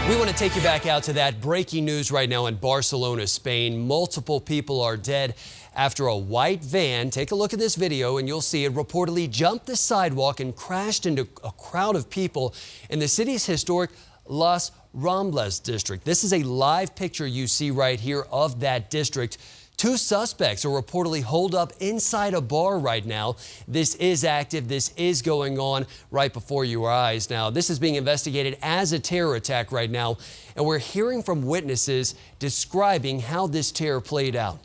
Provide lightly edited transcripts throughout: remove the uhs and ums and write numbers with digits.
We want to take you back out to that breaking news right now in Barcelona, Spain. Multiple people are dead after a white van, take a look at this video and you'll see it, reportedly jumped the sidewalk and crashed into a crowd of people in the city's historic Las Ramblas district. This is a live picture you see right here of that district. Two suspects are reportedly holed up inside a bar right now. This is active. This is going on right before your eyes now. This is being investigated as a terror attack right now, and we're hearing from witnesses describing how this terror played out.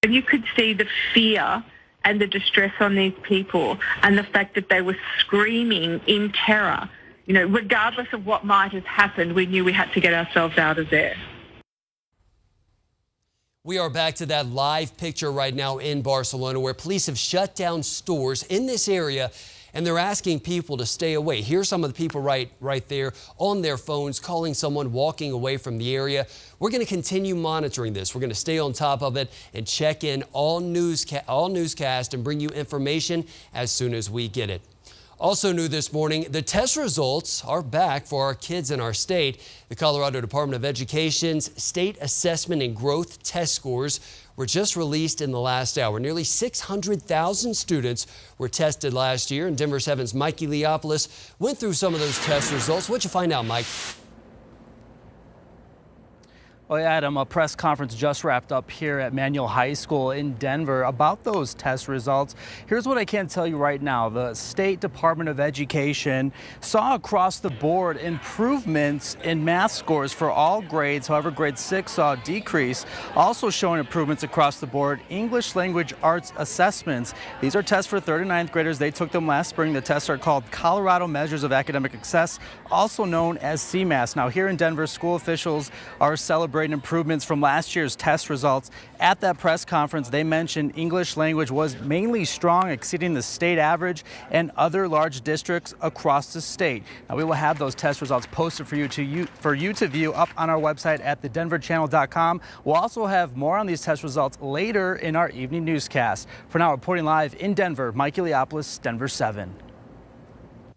You could see the fear and the distress on these people and the fact that they were screaming in terror. You know, regardless of what might have happened, we knew we had to get ourselves out of there. We are back to that live picture right now in Barcelona where police have shut down stores in this area and they're asking people to stay away. Here's some of the people right there on their phones calling someone walking away from the area. We're going to continue monitoring this. We're going to stay on top of it and check in all newscast and bring you information as soon as we get it. Also new this morning, the test results are back for our kids in our state. The Colorado Department of Education's State Assessment and Growth test scores were just released in the last hour. Nearly 600,000 students were tested last year, and Denver 7's Mike Eliopoulos went through some of those test results. What'd you find out, Mike? Well, Adam, a press conference just wrapped up here at Manual High School in Denver about those test results. Here's what I can tell you right now. The State Department of Education saw across the board improvements in math scores for all grades. However, grade 6 saw a decrease. Also showing improvements across the board, English language arts assessments. These are tests for 3rd and 9th graders. They took them last spring. The tests are called Colorado Measures of Academic Success, also known as CMAS. Now, here in Denver, school officials are celebrating improvements from last year's test results. At that press conference, they mentioned English language was mainly strong, exceeding the state average and other large districts across the state. Now, we will have those test results posted for you to view up on our website at thedenverchannel.com. We'll also have more on these test results later in our evening newscast. For now, reporting live in Denver, Mike Eliopoulos, Denver 7.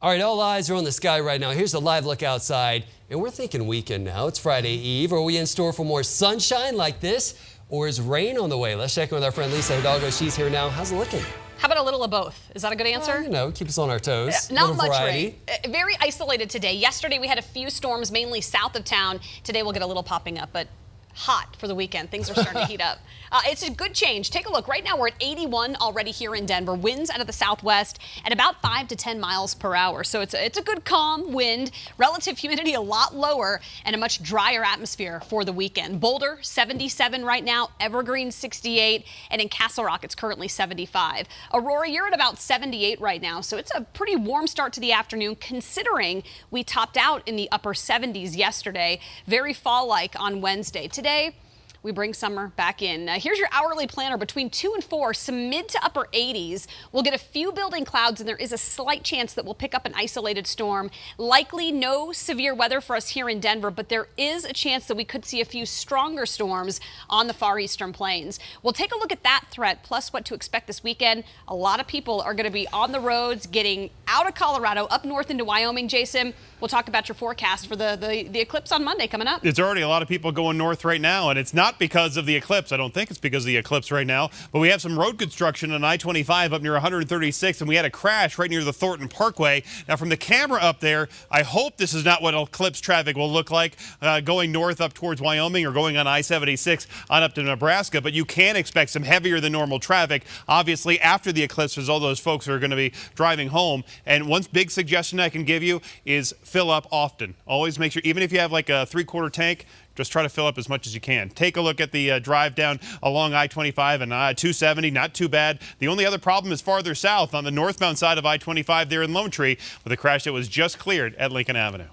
All right, all eyes are on the sky right now. Here's a live look outside, and we're thinking weekend now. It's Friday Eve. Are we in store for more sunshine like this, or is rain on the way? Let's check in with our friend Lisa Hidalgo. She's here now. How's it looking? How about a little of both? Is that a good answer? You know, keep us on our toes. Not much rain. Very isolated today. Yesterday we had a few storms, mainly south of town. Today we'll get a little popping up, but hot for the weekend. Things are starting to heat up. It's a good change. Take a look. Right now we're at 81 already here in Denver. Winds out of the southwest at about 5 to 10 miles per hour. So it's a good calm wind. Relative humidity a lot lower and a much drier atmosphere for the weekend. Boulder 77 right now. Evergreen 68. And in Castle Rock it's currently 75. Aurora, you're at about 78 right now. So it's a pretty warm start to the afternoon considering we topped out in the upper 70s yesterday. Very fall-like on Wednesday. Today, we bring summer back in. Here's your hourly planner. Between 2 and 4, some mid to upper 80s. We'll get a few building clouds, and there is a slight chance that we'll pick up an isolated storm. Likely no severe weather for us here in Denver, but there is a chance that we could see a few stronger storms on the far eastern plains. We'll take a look at that threat, plus what to expect this weekend. A lot of people are going to be on the roads, getting out of Colorado, up north into Wyoming. Jason, we'll talk about your forecast for the eclipse on Monday coming up. There's already a lot of people going north right now, and it's not because of the eclipse. I don't think it's because of the eclipse right now, but we have some road construction on I-25 up near 136, and we had a crash right near the Thornton Parkway. Now, from the camera up there, I hope this is not what eclipse traffic will look like going north up towards Wyoming or going on I-76 on up to Nebraska, but you can expect some heavier than normal traffic, obviously, after the eclipse, as all those folks are going to be driving home. And one big suggestion I can give you is fill up often. Always make sure, even if you have like a 3/4 tank, just try to fill up as much as you can. Take a look at the drive down along I-25 and I-270. Not too bad. The only other problem is farther south on the northbound side of I-25 there in Lone Tree with a crash that was just cleared at Lincoln Avenue.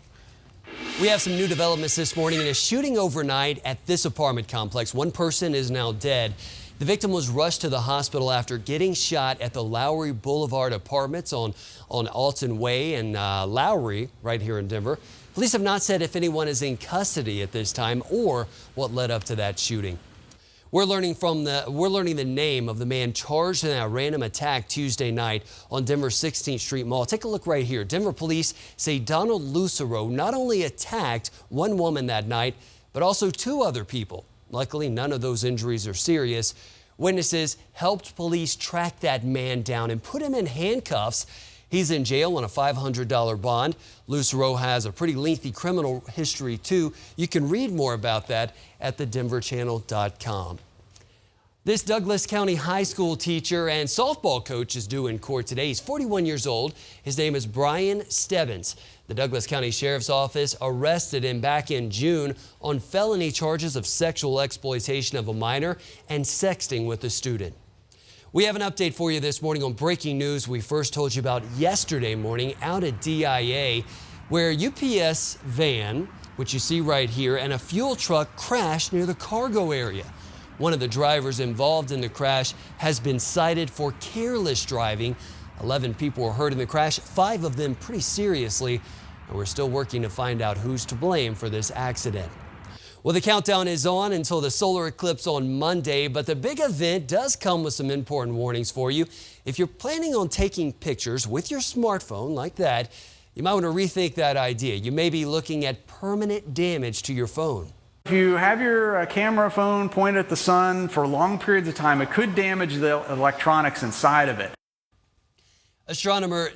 We have some new developments this morning in a shooting overnight at this apartment complex. One person is now dead. The victim was rushed to the hospital after getting shot at the Lowry Boulevard Apartments on Alton Way and Lowry right here in Denver. Police have not said if anyone is in custody at this time or what led up to that shooting. We're learning the name of the man charged in that random attack Tuesday night on Denver's 16th Street Mall. Take a look right here. Denver police say Donald Lucero not only attacked one woman that night, but also 2 other people. Luckily, none of those injuries are serious. Witnesses helped police track that man down and put him in handcuffs. He's in jail on a $500 bond. Lucero has a pretty lengthy criminal history, too. You can read more about that at thedenverchannel.com. This Douglas County High School teacher and softball coach is due in court today. He's 41 years old. His name is Brian Stebbins. The Douglas County Sheriff's Office arrested him back in June on felony charges of sexual exploitation of a minor and sexting with a student. We have an update for you this morning on breaking news we first told you about yesterday morning out at DIA, where UPS van, which you see right here, and a fuel truck crashed near the cargo area. One of the drivers involved in the crash has been cited for careless driving. 11 people were hurt in the crash, 5 of them pretty seriously, and we're still working to find out who's to blame for this accident. Well, the countdown is on until the solar eclipse on Monday, but the big event does come with some important warnings for you. If you're planning on taking pictures with your smartphone like that, you might want to rethink that idea. You may be looking at permanent damage to your phone. If you have your camera phone pointed at the sun for long periods of time, it could damage the electronics inside of it. Astronomer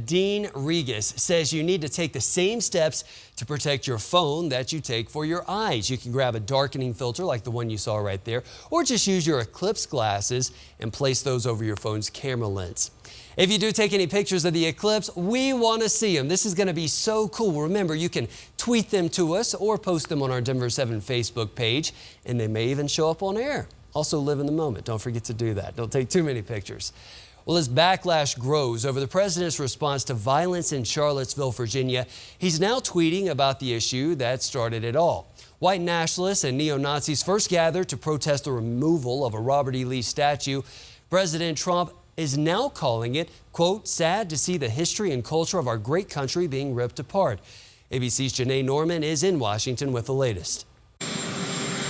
Dean Regis says you need to take the same steps to protect your phone that you take for your eyes. You can grab a darkening filter like the one you saw right there, or just use your eclipse glasses and place those over your phone's camera lens. If you do take any pictures of the eclipse, we want to see them. This is going to be so cool. Remember, you can tweet them to us or post them on our Denver 7 Facebook page, and they may even show up on air. Also, live in the moment. Don't forget to do that. Don't take too many pictures. Well, as backlash grows over the president's response to violence in Charlottesville, Virginia, he's now tweeting about the issue that started it all. White nationalists and neo-Nazis first gathered to protest the removal of a Robert E. Lee statue. President Trump is now calling it, quote, sad to see the history and culture of our great country being ripped apart. ABC's Janae Norman is in Washington with the latest.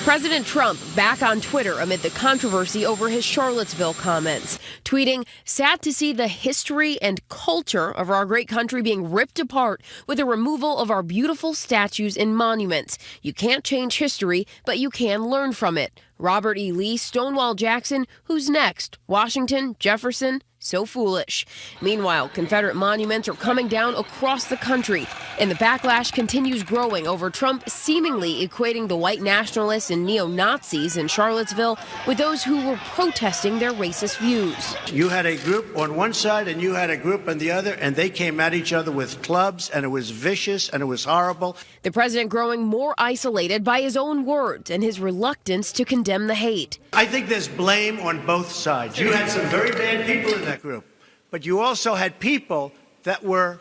President Trump back on Twitter amid the controversy over his Charlottesville comments, tweeting, sad to see the history and culture of our great country being ripped apart with the removal of our beautiful statues and monuments. You can't change history, but you can learn from it. Robert E. Lee, Stonewall Jackson, who's next? Washington, Jefferson, so foolish. Meanwhile, Confederate monuments are coming down across the country, and the backlash continues growing over Trump seemingly equating the white nationalists and neo-Nazis in Charlottesville with those who were protesting their racist views. You had a group on one side and you had a group on the other, and they came at each other with clubs, and it was vicious and it was horrible. The president growing more isolated by his own words and his reluctance to condemn the hate. I think there's blame on both sides. You had some very bad people in that group, but you also had people that were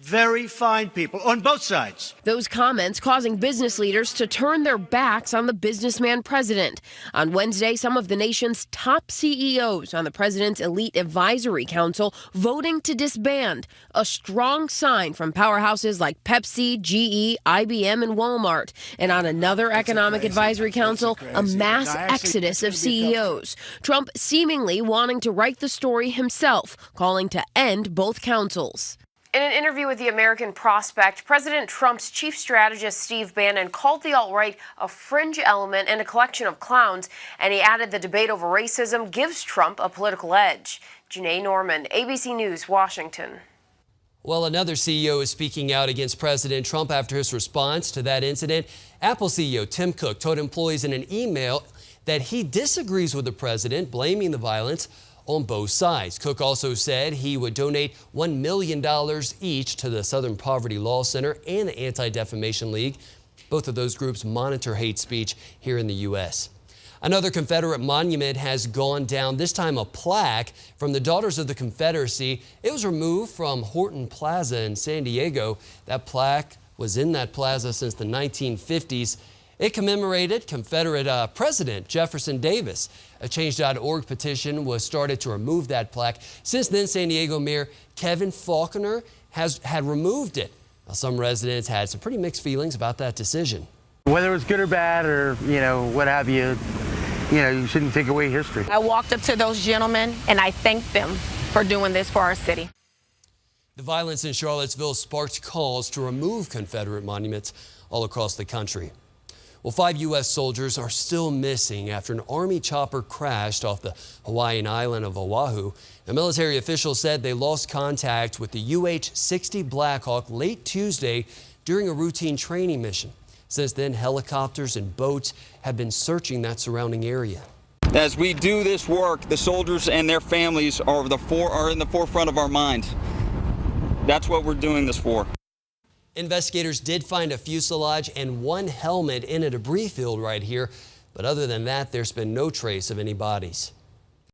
very fine people on both sides. Those comments causing business leaders to turn their backs on the businessman president. On Wednesday, some of the nation's top CEOs on the president's elite advisory council voting to disband, a strong sign from powerhouses like Pepsi, GE, IBM, and Walmart. And on another economic advisory council, a mass exodus of CEOs. Trump seemingly wanting to write the story himself, calling to end both councils. In an interview with the American Prospect, President Trump's chief strategist Steve Bannon called the alt-right a fringe element and a collection of clowns, and he added the debate over racism gives Trump a political edge. Janae Norman, ABC News, Washington. Well, another CEO is speaking out against President Trump after his response to that incident. Apple CEO Tim Cook told employees in an email that he disagrees with the president, blaming the violence on both sides. Cook also said he would donate $1 million each to the Southern Poverty Law Center and the Anti-Defamation League. Both of those groups monitor hate speech here in the U.S. Another Confederate monument has gone down, this time a plaque from the Daughters of the Confederacy. It was removed from Horton Plaza in San Diego. That plaque was in that plaza since the 1950s. It commemorated Confederate President Jefferson Davis. A Change.org petition was started to remove that plaque. Since then, San Diego Mayor Kevin Faulconer had removed it. Now, some residents had some pretty mixed feelings about that decision. Whether it was good or bad or, what have you, you shouldn't take away history. I walked up to those gentlemen and I thanked them for doing this for our city. The violence in Charlottesville sparked calls to remove Confederate monuments all across the country. Well, 5 U.S. soldiers are still missing after an Army chopper crashed off the Hawaiian island of Oahu. A military official said they lost contact with the UH-60 Blackhawk late Tuesday during a routine training mission. Since then, helicopters and boats have been searching that surrounding area. As we do this work, the soldiers and their families are in the forefront of our minds. That's what we're doing this for. Investigators did find a fuselage and 1 helmet in a debris field right here, but other than that, there's been no trace of any bodies.